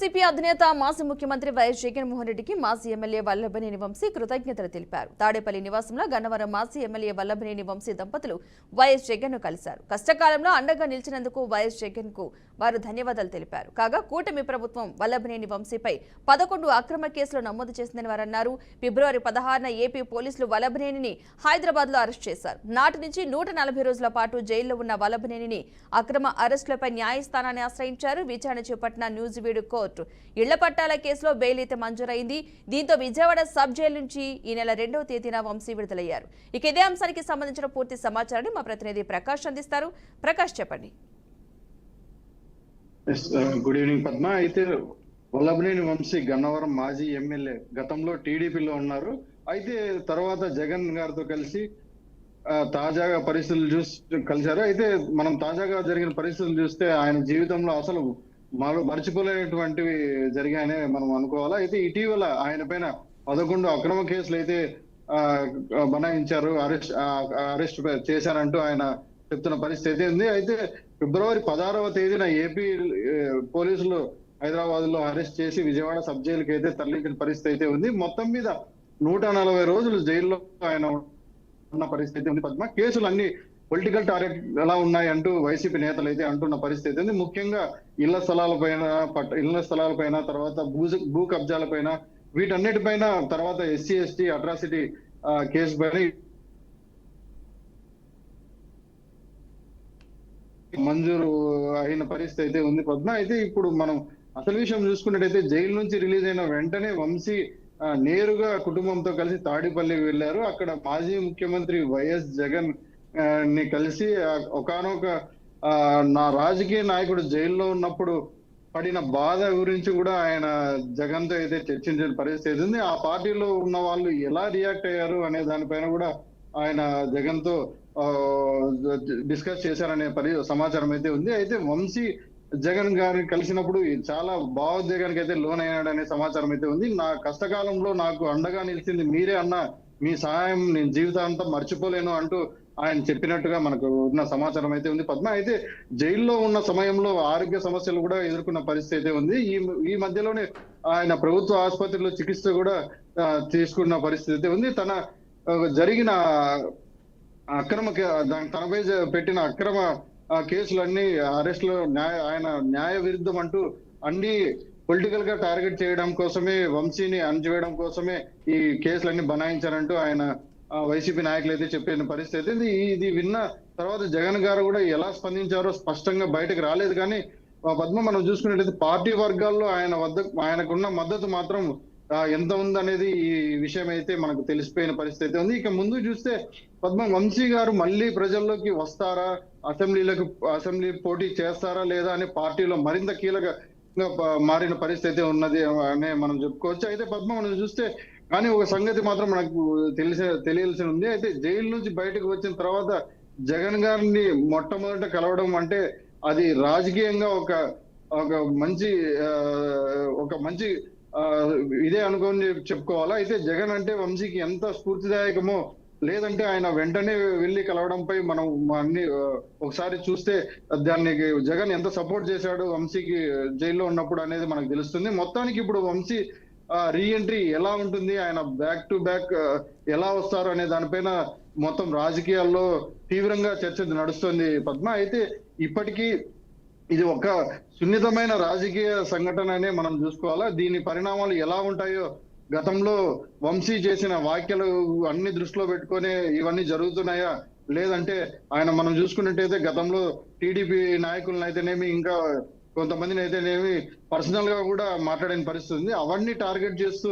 వైఎస్ఆర్సీపీ అధినేత మాజీ ముఖ్యమంత్రి వైఎస్ జగన్మోహన్ రెడ్డికి మాజీ ఎమ్మెల్యే వల్లభనేని వంశీ కృతజ్ఞతలు తెలిపారు. తాడేపల్లి నివాసంలో గన్నవరం మాజీ ఎమ్మెల్యే వల్లభనేని వంశీ దంపతులు వైఎస్ జగన్ ను కలిశారు. కష్టకాలంలో అండగా నిలిచినందుకు వైఎస్ జగన్ కు వారు ధన్యవాదాలు తెలిపారు. కాగా కూటమి ప్రభుత్వం వల్లభనేని వంశీపై 11 అక్రమ కేసులు నమోదు చేసిందని వారు అన్నారు. ఫిబ్రవరి 16న ఏపీ పోలీసులు వల్లభనేనిని హైదరాబాద్ లో అరెస్ట్ చేశారు. నాటి నుంచి 140 రోజుల పాటు జైల్లో ఉన్న వల్లభనేనిని అక్రమ అరెస్టులపై న్యాయస్థానాన్ని ఆశ్రయించారు. విచారణ చేపట్టిన న్యూజివీడు కోర్టు ఇళ్ల పట్టాల కేసులో బెయిల్ అయితే మంజూరైంది. దీంతో విజయవాడ సబ్ జైలు నుంచి ఈ నెల 2వ తేదీన వంశీ విడుదలయ్యారు. ఇక ఇదే అంశానికి సంబంధించిన పూర్తి సమాచారాన్ని మా ప్రతినిధి ప్రకాష్ అందిస్తారు. ప్రకాష్, చెప్పండి. Good evening Padma. అయితే వల్లభనేని వంశీ గన్నవరం మాజీ ఎమ్మెల్యే, గతంలో టీడీపీలో ఉన్నారు. అయితే తర్వాత జగన్ గారితో కలిసి తాజాగా పరిస్థితులు కలిశారు. అయితే మనం తాజాగా జరిగిన పరిస్థితులు చూస్తే ఆయన జీవితంలో అసలు మర్చిపోలేనటువంటివి జరిగాయనే మనం అనుకోవాలా. అయితే ఇటీవల ఆయన పైన 11 అక్రమ కేసులు అయితే బనాయించారు, అరెస్ట్ చేశారంటూ ఆయన చెప్తున్న పరిస్థితి ఉంది. అయితే ఫిబ్రవరి 16వ తేదీన ఏపీ పోలీసులు హైదరాబాద్ లో అరెస్ట్ చేసి విజయవాడ సబ్ జైలుకి అయితే తరలించిన పరిస్థితి అయితే ఉంది. మొత్తం మీద 140 రోజులు జైల్లో ఆయన ఉన్న పరిస్థితి ఉంది పద్మ. కేసులు అన్ని పొలిటికల్ టార్గెట్ ఎలా ఉన్నాయి అంటూ వైసీపీ నేతలు అయితే అంటున్న పరిస్థితి ఉంది. ముఖ్యంగా ఇళ్ల స్థలాలపైన తర్వాత భూ కబ్జాలపైన, వీటన్నిటిపైన, తర్వాత ఎస్సీ ఎస్టీ అట్రాసిటీ కేసు పైన మంజూరు అయిన పరిస్థితి అయితే ఉంది పద్మ. అయితే ఇప్పుడు మనం అసలు విషయం చూసుకున్నట్టయితే జైలు నుంచి రిలీజ్ అయిన వెంటనే వంశీ నేరుగా కుటుంబంతో కలిసి తాడేపల్లి వెళ్లారు. అక్కడ మాజీ ముఖ్యమంత్రి వైఎస్ జగన్ ని కలిసి ఒకానొక నా రాజకీయ నాయకుడు జైల్లో ఉన్నప్పుడు పడిన బాధ గురించి కూడా ఆయన జగన్ తో అయితే చర్చించిన పరిస్థితి ఉంది. ఆ పార్టీలో ఉన్న వాళ్ళు ఎలా రియాక్ట్ అయ్యారు అనే దానిపైన కూడా ఆయన జగన్ తో డిస్కస్ చేశారనే సమాచారం అయితే ఉంది. అయితే వంశీ జగన్ గారిని కలిసినప్పుడు చాలా భావోద్వేగానికి అయితే లోన్ అయ్యాడనే సమాచారం అయితే ఉంది. నా కష్టకాలంలో నాకు అండగా నిలిచింది మీరే అన్న, మీ సహాయం నేను జీవితాంతం మర్చిపోలేను అంటూ ఆయన చెప్పినట్టుగా మనకు ఉన్న సమాచారం అయితే ఉంది పద్మ. అయితే జైల్లో ఉన్న సమయంలో ఆరోగ్య సమస్యలు కూడా ఎదుర్కొన్న పరిస్థితి అయితే ఉంది. ఈ మధ్యలోనే ఆయన ప్రభుత్వ ఆసుపత్రిలో చికిత్స కూడా తీసుకున్న పరిస్థితి అయితే ఉంది. తన జరిగిన తనపై పెట్టిన అక్రమ కేసులన్నీ, అరెస్టులు ఆయన న్యాయ విరుద్ధం అంటూ అన్ని పొలిటికల్ గా టార్గెట్ చేయడం కోసమే, వంశీని అణచివేయడం కోసమే ఈ కేసులన్నీ బనాయించారంటూ ఆయన వైసీపీ నాయకులు అయితే చెప్పిన పరిస్థితి. ఇది విన్న తర్వాత జగన్ గారు కూడా ఎలా స్పందించారో స్పష్టంగా బయటకు రాలేదు. కానీ పద్మ మనం చూసుకున్నట్లయితే పార్టీ వర్గాల్లో ఆయనకున్న మద్దతు మాత్రం ఎంత ఉందనేది ఈ విషయం అయితే మనకు తెలిసిపోయిన పరిస్థితి ఉంది. ఇక ముందు చూస్తే పద్మ, వంశీ గారు మళ్ళీ ప్రజల్లోకి వస్తారా, అసెంబ్లీ పోటీ చేస్తారా లేదా అనే పార్టీలో మరింత కీలకంగా మారిన పరిస్థితి ఉన్నది అనే మనం చెప్పుకోవచ్చు. అయితే పద్మ మనం చూస్తే కానీ ఒక సంగతి మాత్రం మనకు తెలియాల్సి ఉంది. అయితే జైలు నుంచి బయటకు వచ్చిన తర్వాత జగన్ గారిని మొట్టమొదట కలవడం అంటే అది రాజకీయంగా ఒక మంచి ఇదే అనుకోని చెప్పుకోవాలా. అయితే జగన్ అంటే వంశీకి ఎంత స్ఫూర్తిదాయకమో, లేదంటే ఆయన వెంటనే వెళ్లి కలవడంపై మనం అన్ని ఒకసారి చూస్తే దానికి జగన్ ఎంత సపోర్ట్ చేశాడు వంశీకి జైల్లో ఉన్నప్పుడు అనేది మనకు తెలుస్తుంది. మొత్తానికి ఇప్పుడు వంశీ రీఎంట్రీ ఎలా ఉంటుంది, ఆయన బ్యాక్ టు బ్యాక్ ఎలా వస్తారు అనే దానిపైన మొత్తం రాజకీయాల్లో తీవ్రంగా చర్చ నడుస్తుంది పద్మ. అయితే ఇప్పటికీ ఇది ఒక సున్నితమైన రాజకీయ సంఘటన అనే మనం చూసుకోవాలా. దీని పరిణామాలు ఎలా ఉంటాయో, గతంలో వంశీ చేసిన వ్యాఖ్యలు అన్ని దృష్టిలో పెట్టుకొని ఇవన్నీ జరుగుతున్నాయా, లేదంటే ఆయన మనం చూసుకున్నట్టయితే గతంలో టీడీపీ నాయకులను అయితేనేమి, ఇంకా కొంతమందిని అయితేనేమి పర్సనల్ గా కూడా మాట్లాడిన పరిస్థితి ఉంది. అవన్నీ టార్గెట్ చేస్తూ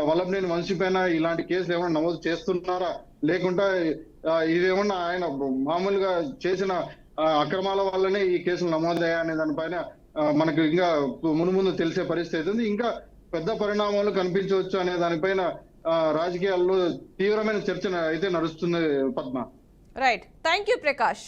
వల్లభనేని వంశీ పైన ఇలాంటి కేసులు ఏమైనా నమోదు చేస్తున్నారా, లేకుంటే ఇవేమన్నా ఆయన మామూలుగా చేసిన అక్రమాల వల్లనే ఈ కేసులు నమోదయ్యా అనే దానిపైన మనకు ఇంకా ముందు తెలిసే పరిస్థితి ఉంది. ఇంకా పెద్ద పరిణామాలు కనిపించవచ్చు అనే దానిపైన రాజకీయాల్లో తీవ్రమైన చర్చ అయితే నడుస్తుంది Padma. Right, thank you Prakash.